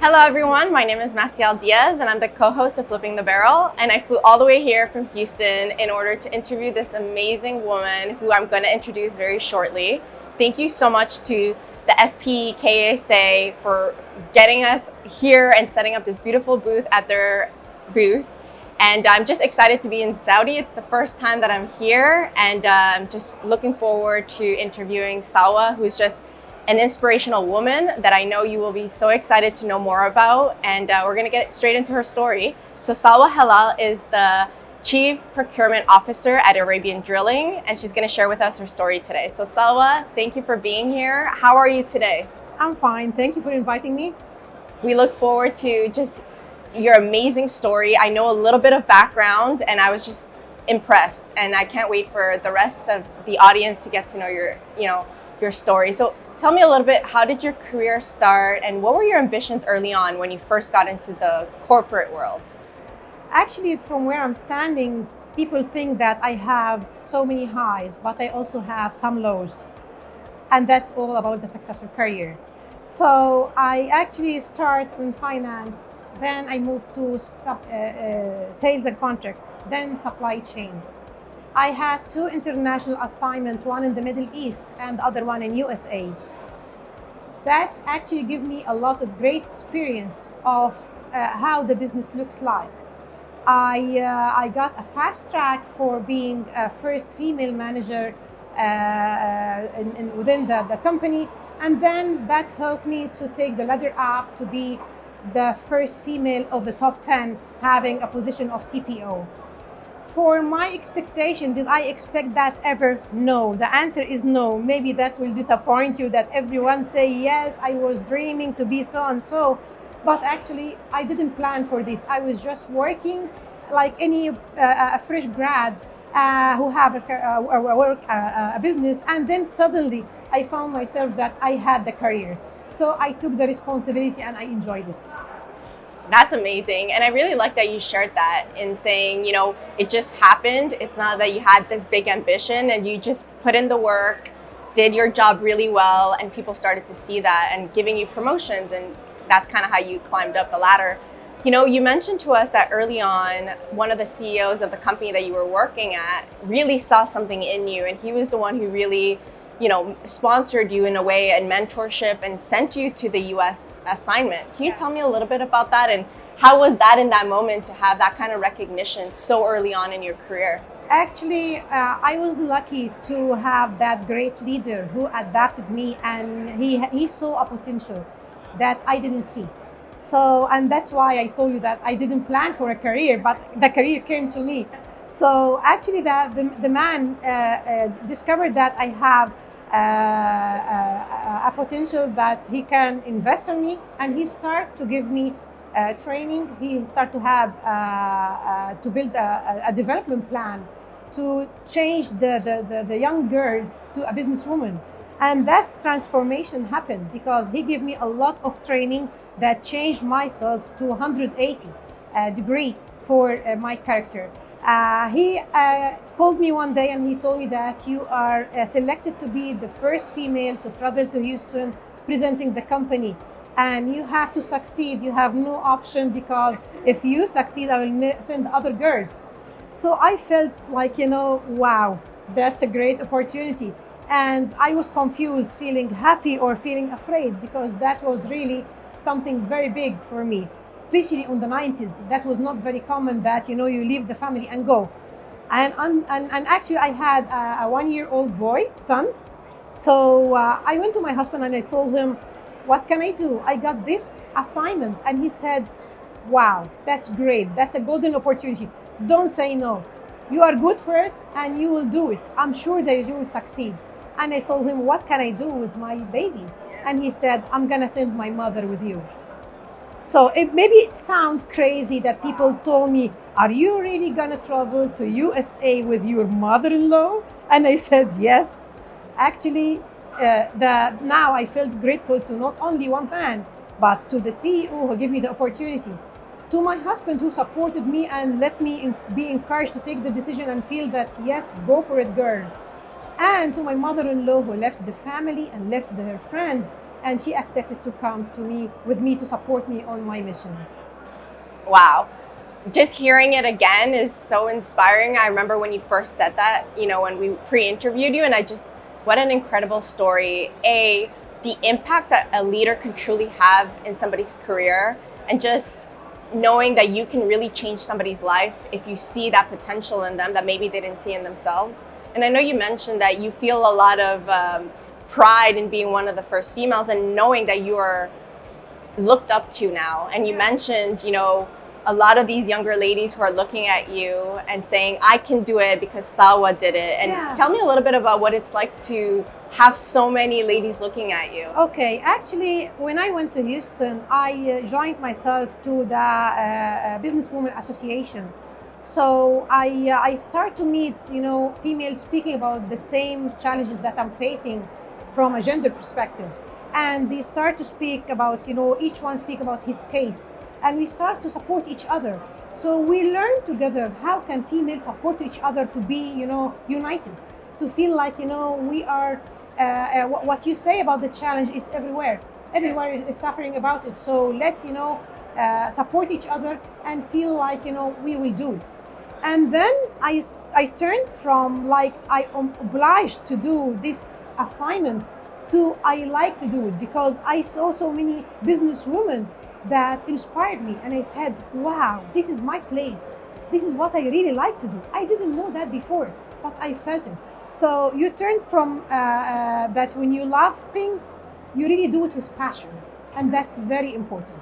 Hello everyone, my name is Massiel Diez and I'm the co-host of Flipping the Barrel, and I flew all the way here from Houston in order to interview this amazing woman who I'm going to introduce very shortly. Thank you so much to the SPE KSA for getting us here and setting up this beautiful booth at their booth. And I'm just excited to be in Saudi. It's the first time that I'm here, and I'm just looking forward to interviewing Salwa, who's just an inspirational woman that I know you will be so excited to know more about. And we're going to get straight into her story. So Salwa Helal is the Chief Procurement Officer at Arabian Drilling, and she's going to share with us her story today. So Salwa, thank you for being here. How are you today? I'm fine. Thank you for inviting me. We look forward to just your amazing story. I know a little bit of background and I was just impressed, and I can't wait for the rest of the audience to get to know your story. So tell me a little bit, how did your career start and what were your ambitions early on when you first got into the corporate world? Actually, from where I'm standing, people think that I have so many highs, but I also have some lows. And that's all about the successful career. So I actually start in finance, then I moved to sales and contract, then supply chain. I had 2 international assignments, one in the Middle East and the other one in USA. That's actually give me a lot of great experience of how the business looks like. I got a fast track for being a first female manager within the company, and then that helped me to take the ladder up to be the first female of the top 10 having a position of CPO. For my expectation, did I expect that ever? No. The answer is no. Maybe that will disappoint you that everyone say, yes, I was dreaming to be so and so. But actually, I didn't plan for this. I was just working like any a fresh grad who have a business. And then suddenly, I found myself that I had the career. So I took the responsibility and I enjoyed it. That's amazing. And I really like that you shared that in saying, it just happened. It's not that you had this big ambition and you just put in the work, did your job really well, and people started to see that and giving you promotions. And that's kind of how you climbed up the ladder. You mentioned to us that early on, one of the CEOs of the company that you were working at really saw something in you. And he was the one who really sponsored you in a way and mentorship and sent you to the US assignment. Can you tell me a little bit about that, and how was that in that moment to have that kind of recognition so early on in your career? Actually, I was lucky to have that great leader who adapted me, and he saw a potential that I didn't see. So, and that's why I told you that I didn't plan for a career, but the career came to me. So actually the man discovered that I have a potential that he can invest on me, and he started to give me training. He started to have to build a development plan to change the young girl to a businesswoman. And that's transformation happened because he gave me a lot of training that changed myself to 180 degree for my character. He called me one day and he told me that you are selected to be the first female to travel to Houston presenting the company, and you have to succeed. You have no option, because if you succeed, I will send other girls. So I felt like, wow, that's a great opportunity. And I was confused, feeling happy or feeling afraid, because that was really something very big for me. Especially in the 90s, that was not very common that, you leave the family and go. And actually I had a 1-year-old son. So I went to my husband and I told him, what can I do? I got this assignment. And he said, wow, that's great. That's a golden opportunity. Don't say no. You are good for it and you will do it. I'm sure that you will succeed. And I told him, what can I do with my baby? And he said, I'm gonna send my mother with you. So maybe it sounds crazy that people told me, are you really gonna travel to USA with your mother-in-law? And I said, yes. Actually, now I felt grateful to not only one man, but to the CEO who gave me the opportunity, to my husband who supported me and let me be encouraged to take the decision and feel that, yes, go for it, girl. And to my mother-in-law who left the family and left her friends and she accepted to come to me with me to support me on my mission. Wow. Just hearing it again is so inspiring. I remember when you first said that, when we pre-interviewed you, and what an incredible story. The impact that a leader can truly have in somebody's career, and just knowing that you can really change somebody's life if you see that potential in them that maybe they didn't see in themselves. And I know you mentioned that you feel a lot of pride in being one of the first females and knowing that you are looked up to now. And you mentioned, a lot of these younger ladies who are looking at you and saying, I can do it because Salwa did it. And tell me a little bit about what it's like to have so many ladies looking at you. Okay, actually, when I went to Houston, I joined myself to the Businesswomen Association. So I start to meet, females speaking about the same challenges that I'm facing from a gender perspective. And they start to speak about, each one speak about his case. And we start to support each other. So we learn together how can females support each other to be, united, to feel like, we are, what you say about the challenge is everywhere. Everyone is suffering about it. So let's, support each other and feel like, we will do it. And then I turned from like, I am obliged to do this assignment to I like to do it because I saw so many businesswomen that inspired me, and I said, wow, this is my place. This is what I really like to do. I didn't know that before, but I felt it. So you turn from that when you love things, you really do it with passion, and that's very important.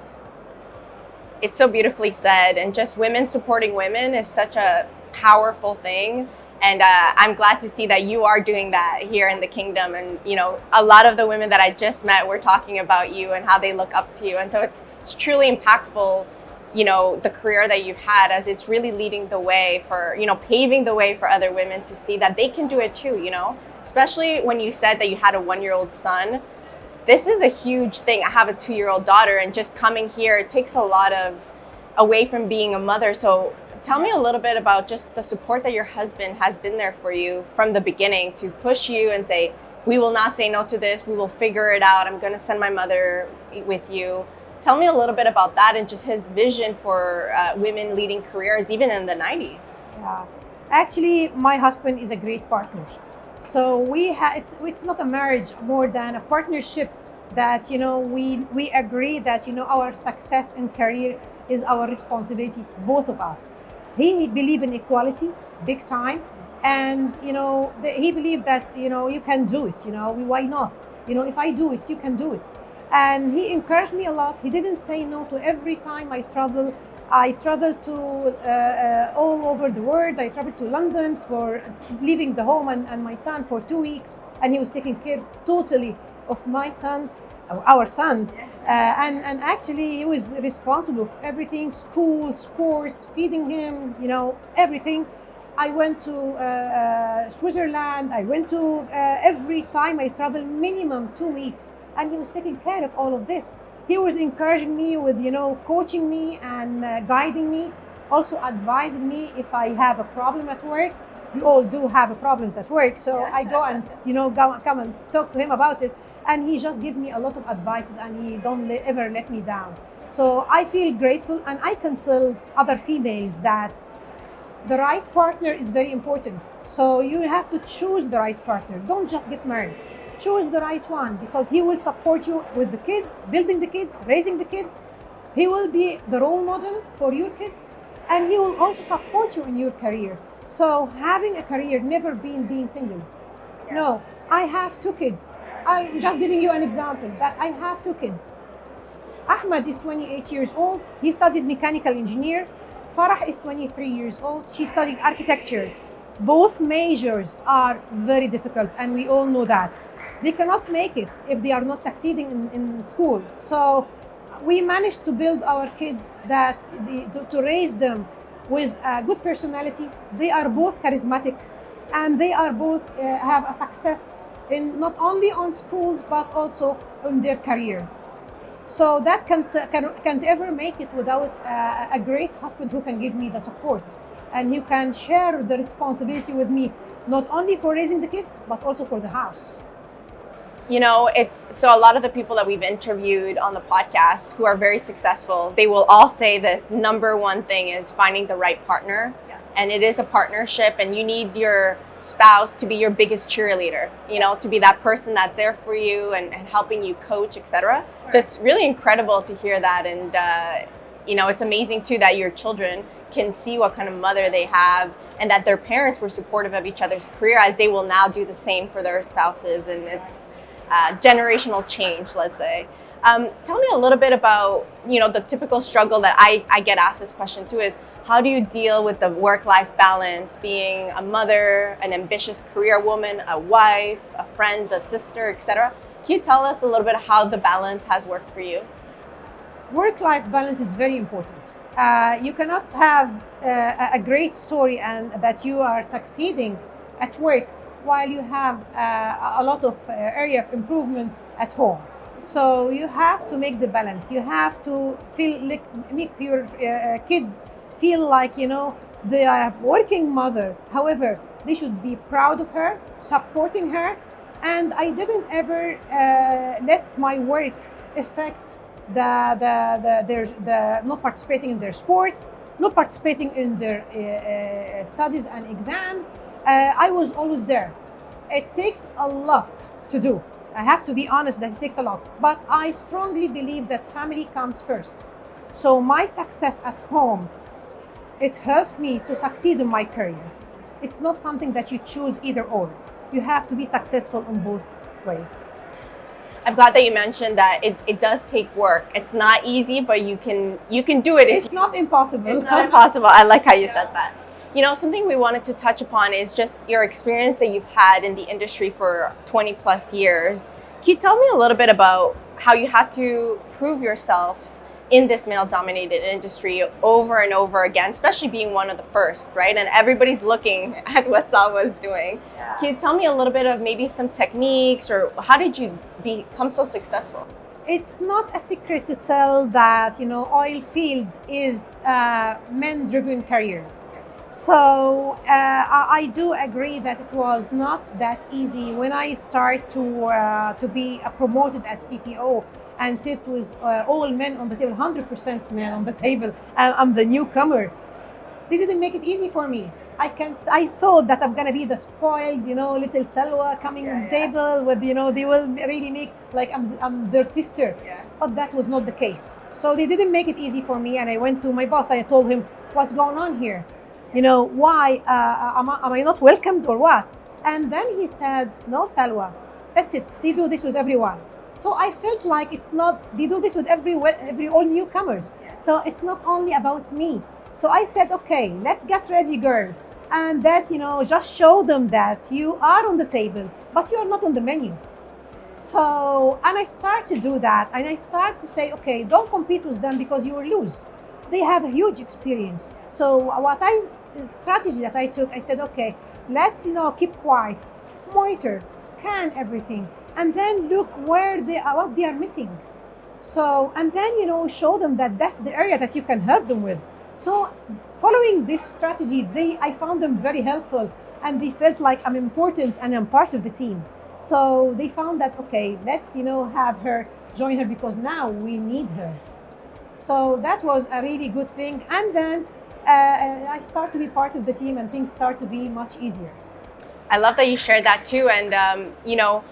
It's so beautifully said, and just women supporting women is such a powerful thing. And I'm glad to see that you are doing that here in the kingdom. And, a lot of the women that I just met were talking about you and how they look up to you. And so it's truly impactful, the career that you've had, as it's really leading the way for, paving the way for other women to see that they can do it too, especially when you said that you had a 1-year-old son. This is a huge thing. I have a 2-year-old daughter, and just coming here, it takes a lot of away from being a mother. So tell me a little bit about just the support that your husband has been there for you from the beginning to push you and say, we will not say no to this. We will figure it out. I'm going to send my mother with you. Tell me a little bit about that and just his vision for women leading careers, even in the 90s. Yeah, actually, my husband is a great partner. So it's not a marriage, more than a partnership that, we agree that, our success in career is our responsibility, both of us. He believed in equality, big time. And, he believed that, you can do it, why not? If I do it, you can do it. And he encouraged me a lot. He didn't say no to every time I travel. I traveled to all over the world. I traveled to London for leaving the home and my son for 2 weeks. And he was taking care totally of my son, our son. And actually he was responsible for everything, school, sports, feeding him, everything. I went to Switzerland. I went to every time I traveled minimum 2 weeks, and he was taking care of all of this. He was encouraging me with, coaching me and guiding me, also advising me if I have a problem at work. We all do have problems at work, so I go and come and talk to him about it. And he just gives me a lot of advices, and he don't ever let me down. So I feel grateful, and I can tell other females that the right partner is very important. So you have to choose the right partner. Don't just get married. Choose the right one, because he will support you with the kids, building the kids, raising the kids. He will be the role model for your kids, and he will also support you in your career. So having a career, never being single. Yeah. No, I have 2 kids. I'm just giving you an example that I have 2 kids. Ahmed is 28 years old. He studied mechanical engineer. Farah is 23 years old. She studied architecture. Both majors are very difficult, and we all know that. They cannot make it if they are not succeeding in school. So we managed to build our kids to raise them with a good personality. They are both charismatic, and they are both have a success in not only on schools but also in their career. So that can't ever make it without a great husband who can give me the support, and who can share the responsibility with me, not only for raising the kids but also for the house. You know, it's so a lot of the people that we've interviewed on the podcast who are very successful, they will all say this number one thing is finding the right partner. Yeah. And it is a partnership, and you need your spouse to be your biggest cheerleader, you know, to be that person that's there for you and helping you coach, etc. So it's really incredible to hear that. And, you know, it's amazing too that your children can see what kind of mother they have and that their parents were supportive of each other's career, as they will now do the same for their spouses. And it's generational change, let's say. Tell me a little bit about, you know, the typical struggle that I get asked this question too is, how do you deal with the work-life balance, being a mother, an ambitious career woman, a wife, a friend, a sister, etc.? Can you tell us a little bit how the balance has worked for you? Work-life balance is very important. You cannot have a great story and that you are succeeding at work while you have a lot of area of improvement at home. So you have to make the balance. You have to make your kids feel like, you know, they are a working mother. However, they should be proud of her, supporting her. And I didn't ever let my work affect the not participating in their sports, not participating in their studies and exams. I was always there. It takes a lot to do. I have to be honest that it takes a lot, but I strongly believe that family comes first. So my success at home, it helped me to succeed in my career. It's not something that you choose either or. You have to be successful in both ways. I'm glad that you mentioned that it does take work. It's not easy, but you can do it. It's not impossible. It's not impossible. I like how you said that. You know, something we wanted to touch upon is just your experience that you've had in the industry for 20 plus years. Can you tell me a little bit about how you had to prove yourself in this male-dominated industry over and over again, especially being one of the first, right? And everybody's looking at what Salwa is doing. Yeah. Can you tell me a little bit of maybe some techniques, or how did you become so successful? It's not a secret to tell that, you know, oil field is a men-driven career. So I do agree that it was not that easy when I started to be promoted as CPO and sit with all men on the table, 100% men on the table, and I'm the newcomer. They didn't make it easy for me. I thought that I'm gonna be the spoiled, you know, little Salwa coming on the table with, you know, they will really make like I'm their sister. Yeah. But that was not the case. So they didn't make it easy for me, and I went to my boss. I told him, what's going on here? You know, why am I not welcomed or what? And then he said, no, Salwa, that's it. They do this with everyone. So I felt like it's not, they do this with all newcomers. Yeah. So it's not only about me. So I said, okay, let's get ready, girl. And that, you know, just show them that you are on the table, but you're not on the menu. So, and I start to do that. And I start to say, okay, don't compete with them because you will lose. They have a huge experience. So the strategy that I took, I said, okay, let's, you know, keep quiet, monitor, scan everything, and then look what they are missing. So, and then, you know, show them that that's the area that you can help them with. So following this strategy, I found them very helpful, and they felt like I'm important and I'm part of the team. So they found that, okay, let's, you know, have her join her because now we need her. So that was a really good thing. And then I start to be part of the team and things start to be much easier. I love that you shared that too. And, you know,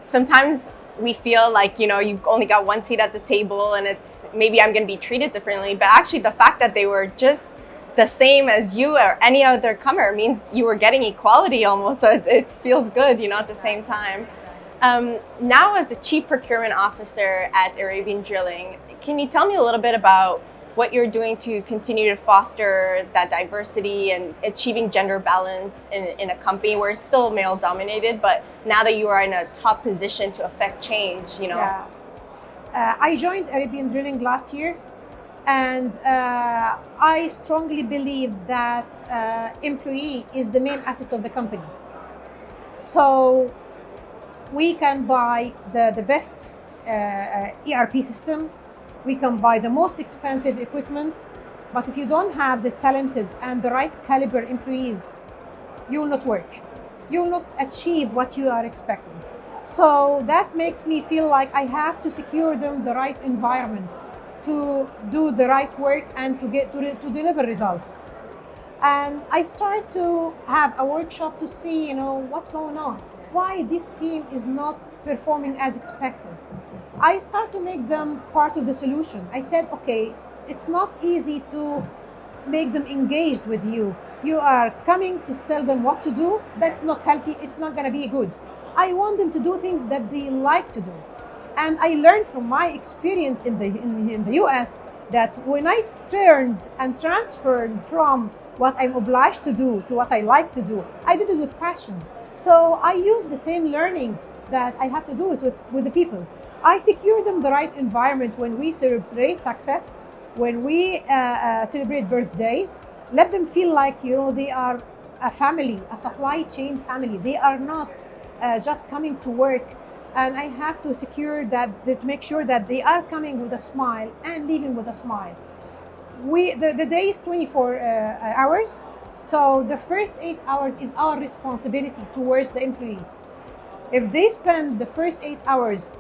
sometimes we feel like, you know, you've only got one seat at the table and it's maybe I'm going to be treated differently. But actually the fact that they were just the same as you or any other comer means you were getting equality almost. So it feels good, you know, at the same time. Now as the Chief Procurement Officer at Arabian Drilling, can you tell me a little bit about what you're doing to continue to foster that diversity and achieving gender balance in a company where it's still male dominated, but now that you are in a top position to affect change, you know? Yeah. I joined Arabian Drilling last year, and I strongly believe that employee is the main asset of the company. So we can buy the best ERP system, we can buy the most expensive equipment, but if you don't have the talented and the right caliber employees, you will not work. You will not achieve what you are expecting. So that makes me feel like I have to secure them the right environment to do the right work and to deliver results. And I start to have a workshop to see, what's going on, why this team is not performing as expected. I start to make them part of the solution. I said, okay, it's not easy to make them engaged with you. You are coming to tell them what to do. That's not healthy. It's not going to be good. I want them to do things that they like to do. And I learned from my experience in the US that when I turned and transferred from what I'm obliged to do to what I like to do, I did it with passion. So I use the same learnings that I have to do with the people. I secure them the right environment when we celebrate success, when we celebrate birthdays. Let them feel like they are a family, a supply chain family. They are not just coming to work. And I have to secure that, to make sure that they are coming with a smile and leaving with a smile. The day is 24 hours, so the first 8 hours is our responsibility towards the employee. If they spend the first 8 hours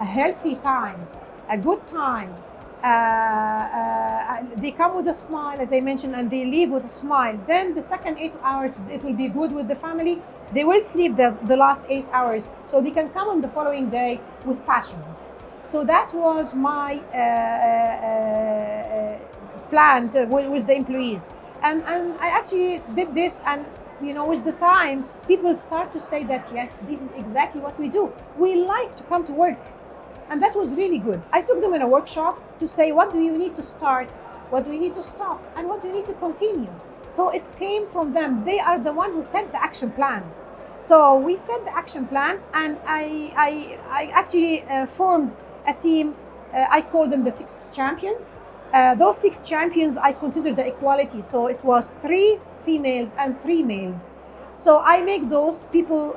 a healthy time, a good time, they come with a smile, as I mentioned, and they leave with a smile, then the second 8 hours, it will be good with the family. They will sleep the last 8 hours, so they can come on the following day with passion. So that was my plan with the employees. And I actually did this, and with the time, people start to say that, yes, this is exactly what we do. We like to come to work. And that was really good. I took them in a workshop to say, what do you need to start? What do you need to stop? And what do you need to continue? So it came from them. They are the one who set the action plan. So we set the action plan, and I actually formed a team. I call them the 6 champions. Those 6 champions, I consider the equality. So it was 3 females and 3 males. So I make those people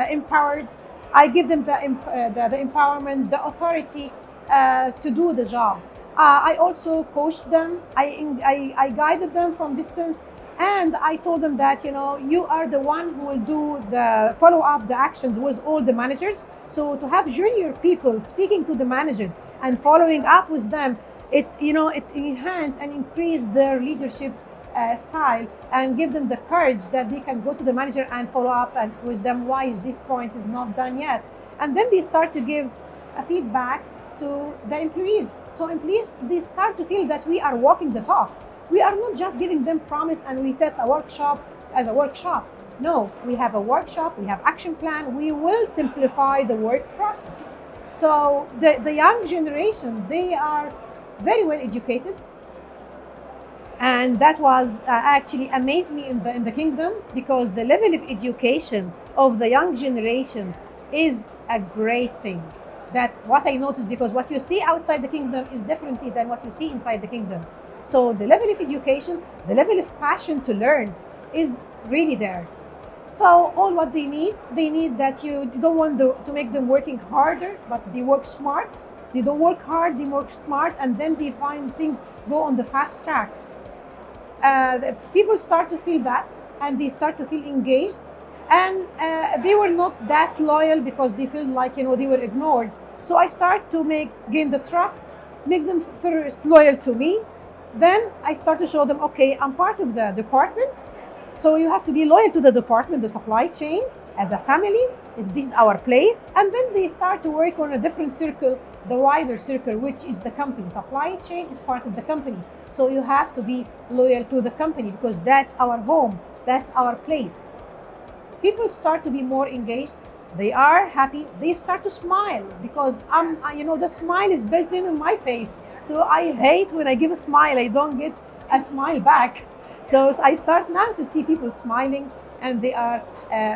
empowered. I give them the empowerment, the authority to do the job. I also coached them. I guided them from distance. And I told them that, you are the one who will do the follow up, the actions with all the managers. So to have junior people speaking to the managers and following up with them, it enhance and increase their leadership style, and give them the courage that they can go to the manager and follow up and with them, why is this point is not done yet. And then they start to give a feedback to the employees. So employees, they start to feel that we are walking the talk. We are not just giving them promise and we set a workshop as a workshop. No, we have a workshop, we have action plan, we will simplify the work process. So the young generation, they are very well educated. And that was actually amazed me in the kingdom, because the level of education of the young generation is a great thing. That what I noticed, because what you see outside the kingdom is differently than what you see inside the kingdom. So the level of education, the level of passion to learn is really there. So all what they need that you don't want to make them working harder, but they work smart. They don't work hard, they work smart, and then they find things go on the fast track. People start to feel that, and they start to feel engaged, and they were not that loyal because they feel like they were ignored. So I start to gain the trust, make them first loyal to me. Then I start to show them, okay, I'm part of the department, so you have to be loyal to the department, the supply chain, as a family. This is our place. And then they start to work on a different circle, the wider circle, which is the company. Supply chain is part of the company. So you have to be loyal to the company because that's our home, that's our place. People start to be more engaged. They are happy. They start to smile because the smile is built in my face. So I hate when I give a smile, I don't get a smile back. So I start now to see people smiling, and they are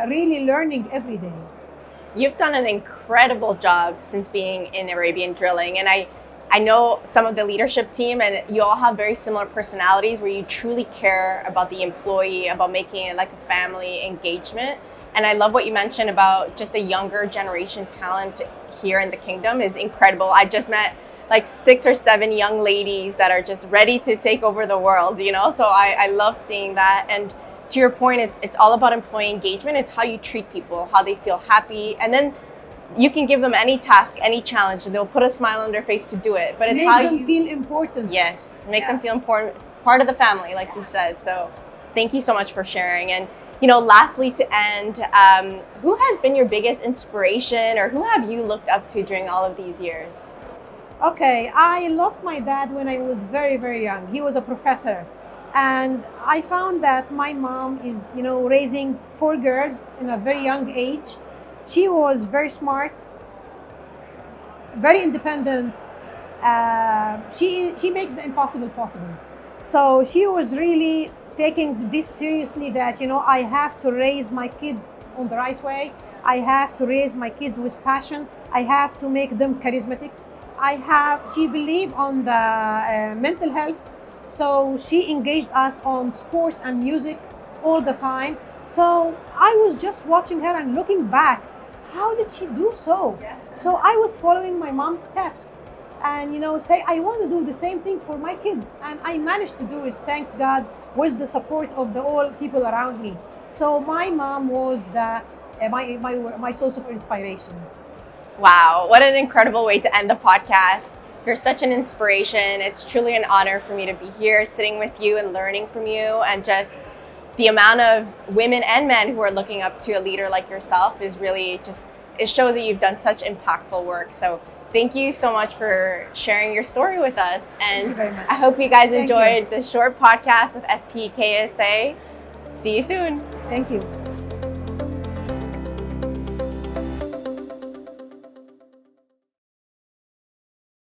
really learning every day. You've done an incredible job since being in Arabian drilling, and I know some of the leadership team, and you all have very similar personalities where you truly care about the employee, about making it like a family engagement. And I love what you mentioned about just the younger generation talent here in the kingdom is incredible. I just met like 6 or 7 young ladies that are just ready to take over the world, so I love seeing that. And to your point, it's all about employee engagement. It's how you treat people, how they feel happy. And then you can give them any task, any challenge, and they'll put a smile on their face to do it. But it's Make how them you feel important. Yes, make them feel important, part of the family, like you said. So thank you so much for sharing. And lastly, to end, who has been your biggest inspiration, or who have you looked up to during all of these years? Okay, I lost my dad when I was very, very young. He was a professor. And I found that my mom is, raising 4 girls in a very young age. She was very smart, very independent. She makes the impossible possible. So she was really taking this seriously, that I have to raise my kids on the right way. I have to raise my kids with passion. I have to make them charismatics. She believed on the mental health, so she engaged us on sports and music all the time. So I was just watching her and looking back, how did she do so? So I was following my mom's steps, and say I want to do the same thing for my kids, and I managed to do it, thanks God, with the support of the all people around me. So my mom was my source of inspiration. Wow, what an incredible way to end the podcast. You're such an inspiration. It's truly an honor for me to be here sitting with you and learning from you, and just the amount of women and men who are looking up to a leader like yourself is really it shows that you've done such impactful work. So thank you so much for sharing your story with us. And Thank you very much. I hope you guys enjoyed this short podcast with SPE KSA. See you soon. Thank you.